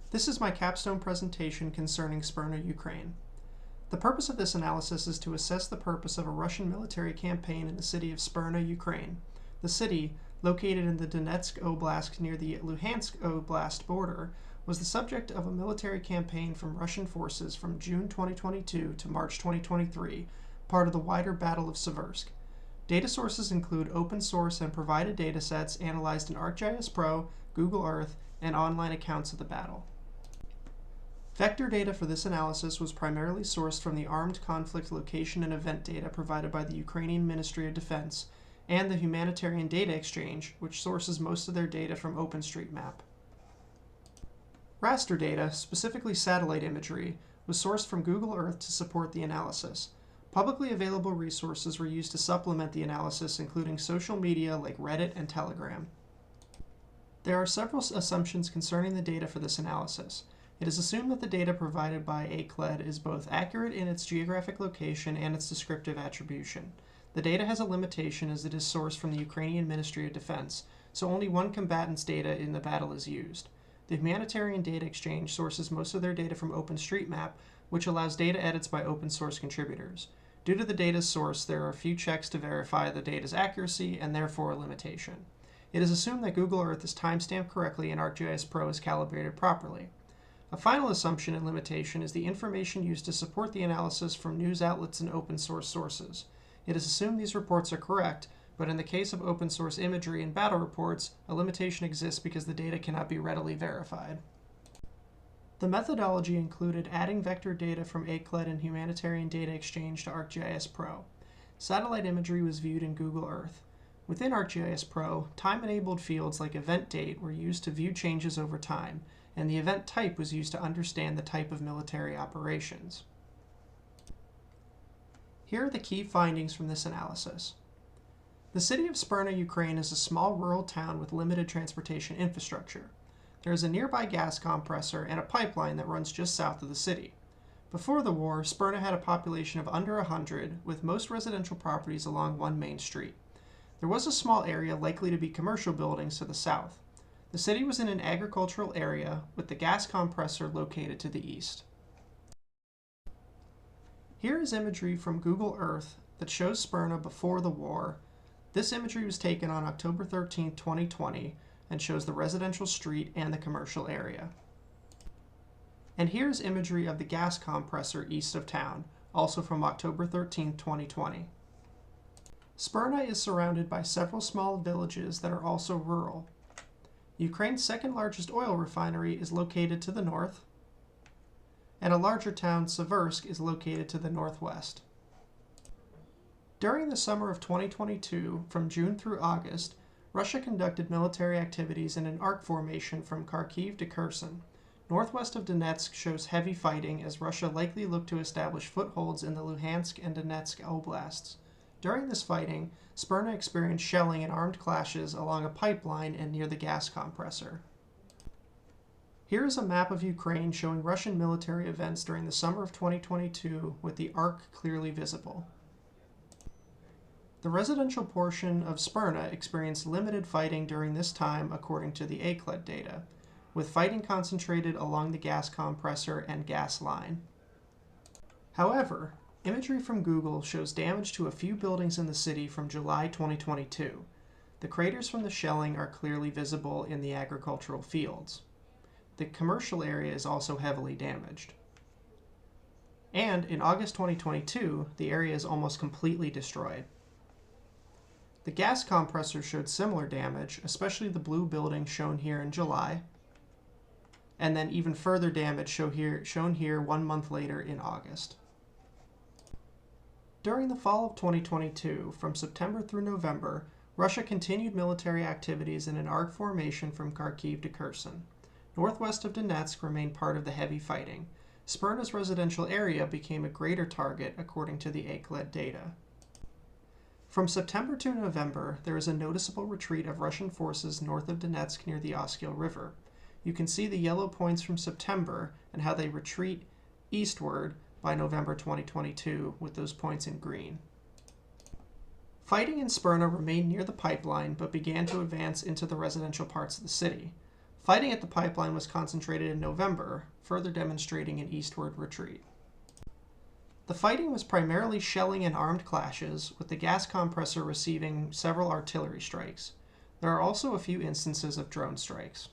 This is my capstone presentation concerning Smyrna, Ukraine. The purpose of this analysis is to assess the purpose of a Russian military campaign in the city of Smyrna, Ukraine. The city, located in the Donetsk Oblast near the Luhansk Oblast border, was the subject of a military campaign from Russian forces from June 2022 to March 2023, part of the wider Battle of Seversk. Data sources include open source and provided datasets analyzed in ArcGIS Pro, Google Earth, and online accounts of the battle. Vector data for this analysis was primarily sourced from the armed conflict location and event data provided by the Ukrainian Ministry of Defense and the Humanitarian Data Exchange, which sources most of their data from OpenStreetMap. Raster data, specifically satellite imagery, was sourced from Google Earth to support the analysis. Publicly available resources were used to supplement the analysis, including social media like Reddit and Telegram. There are several assumptions concerning the data for this analysis. It is assumed that the data provided by ACLED is both accurate in its geographic location and its descriptive attribution. The data has a limitation as it is sourced from the Ukrainian Ministry of Defense, so only one combatant's data in the battle is used. The Humanitarian Data Exchange sources most of their data from OpenStreetMap, which allows data edits by open source contributors. Due to the data's source, there are a few checks to verify the data's accuracy and therefore a limitation. It is assumed that Google Earth is timestamped correctly and ArcGIS Pro is calibrated properly. A final assumption and limitation is the information used to support the analysis from news outlets and open source sources. It is assumed these reports are correct, but in the case of open source imagery and battle reports, a limitation exists because the data cannot be readily verified. The methodology included adding vector data from ACLED and Humanitarian Data Exchange to ArcGIS Pro. Satellite imagery was viewed in Google Earth. Within ArcGIS Pro, time-enabled fields like event date were used to view changes over time, and the event type was used to understand the type of military operations. Here are the key findings from this analysis. The city of Smyrna, Ukraine is a small rural town with limited transportation infrastructure. There is a nearby gas compressor and a pipeline that runs just south of the city. Before the war, Smyrna had a population of under 100, with most residential properties along one main street. There was a small area likely to be commercial buildings to the south. The city was in an agricultural area, with the gas compressor located to the east. Here is imagery from Google Earth that shows Smyrna before the war. This imagery was taken on October 13, 2020, and shows the residential street and the commercial area. And here's imagery of the gas compressor east of town, also from October 13, 2020. Smyrna is surrounded by several small villages that are also rural. Ukraine's second largest oil refinery is located to the north, and a larger town, Seversk, is located to the northwest. During the summer of 2022, from June through August, Russia conducted military activities in an arc formation from Kharkiv to Kherson. Northwest of Donetsk shows heavy fighting as Russia likely looked to establish footholds in the Luhansk and Donetsk oblasts. During this fighting, Smyrna experienced shelling and armed clashes along a pipeline and near the gas compressor. Here is a map of Ukraine showing Russian military events during the summer of 2022 with the arc clearly visible. The residential portion of Smyrna experienced limited fighting during this time according to the ACLED data, with fighting concentrated along the gas compressor and gas line. However, imagery from Google shows damage to a few buildings in the city from July 2022. The craters from the shelling are clearly visible in the agricultural fields. The commercial area is also heavily damaged. And in August 2022, the area is almost completely destroyed. The gas compressor showed similar damage, especially the blue building shown here in July, and then even further damage shown here 1 month later in August. During the fall of 2022, from September through November, Russia continued military activities in an arc formation from Kharkiv to Kherson. Northwest of Donetsk remained part of the heavy fighting. Smyrna's residential area became a greater target according to the ACLED data. From September to November, there is a noticeable retreat of Russian forces north of Donetsk near the Oskil River. You can see the yellow points from September and how they retreat eastward by November 2022, with those points in green. Fighting in Smyrna remained near the pipeline, but began to advance into the residential parts of the city. Fighting at the pipeline was concentrated in November, further demonstrating an eastward retreat. The fighting was primarily shelling and armed clashes, with the gas compressor receiving several artillery strikes. There are also a few instances of drone strikes.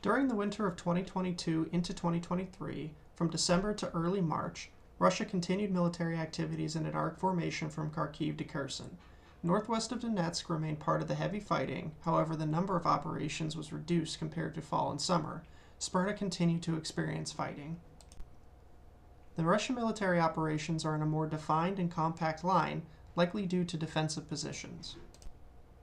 During the winter of 2022 into 2023, from December to early March, Russia continued military activities in an arc formation from Kharkiv to Kherson. Northwest of Donetsk remained part of the heavy fighting, however the number of operations was reduced compared to fall and summer. Smyrna continued to experience fighting. The Russian military operations are in a more defined and compact line, likely due to defensive positions.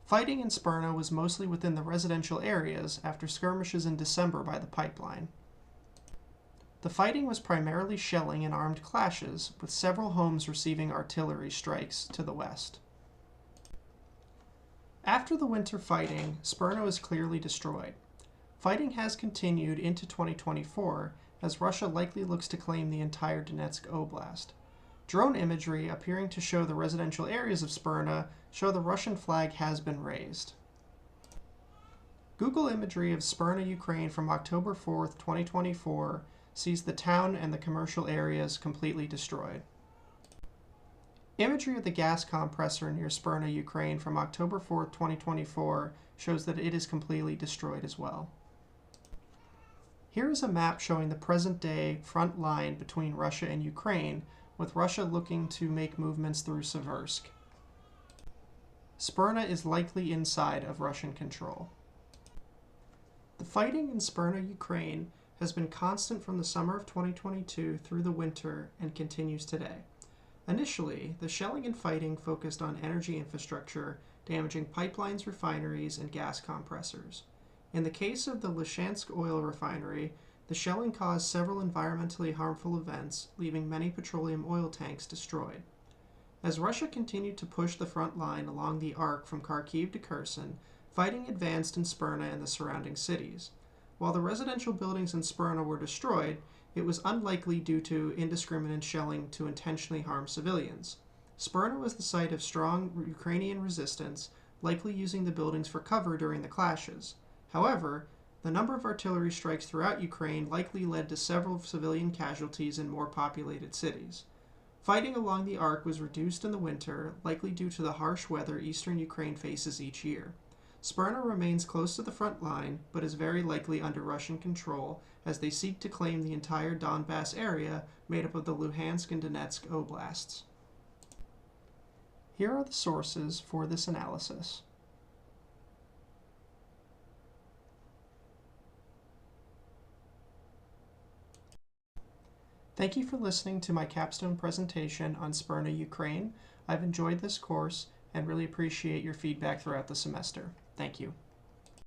Fighting in Smyrna was mostly within the residential areas after skirmishes in December by the pipeline. The fighting was primarily shelling and armed clashes, with several homes receiving artillery strikes to the west. After the winter fighting, Smyrna was clearly destroyed. Fighting has continued into 2024, as Russia likely looks to claim the entire Donetsk Oblast. Drone imagery appearing to show the residential areas of Smyrna show the Russian flag has been raised. Google imagery of Smyrna, Ukraine from October 4, 2024 sees the town and the commercial areas completely destroyed. Imagery of the gas compressor near Smyrna, Ukraine from October 4, 2024 shows that it is completely destroyed as well. Here is a map showing the present-day front line between Russia and Ukraine, with Russia looking to make movements through Seversk. Smyrna is likely inside of Russian control. The fighting in Smyrna, Ukraine has been constant from the summer of 2022 through the winter and continues today. Initially, the shelling and fighting focused on energy infrastructure, damaging pipelines, refineries, and gas compressors. In the case of the Lishansk oil refinery, the shelling caused several environmentally harmful events, leaving many petroleum oil tanks destroyed. As Russia continued to push the front line along the arc from Kharkiv to Kherson, fighting advanced in Smyrna and the surrounding cities. While the residential buildings in Smyrna were destroyed, it was unlikely due to indiscriminate shelling to intentionally harm civilians. Smyrna was the site of strong Ukrainian resistance, likely using the buildings for cover during the clashes. However, the number of artillery strikes throughout Ukraine likely led to several civilian casualties in more populated cities. Fighting along the arc was reduced in the winter, likely due to the harsh weather eastern Ukraine faces each year. Smyrna remains close to the front line, but is very likely under Russian control as they seek to claim the entire Donbass area made up of the Luhansk and Donetsk oblasts. Here are the sources for this analysis. Thank you for listening to my capstone presentation on Smyrna, Ukraine. I've enjoyed this course and really appreciate your feedback throughout the semester. Thank you.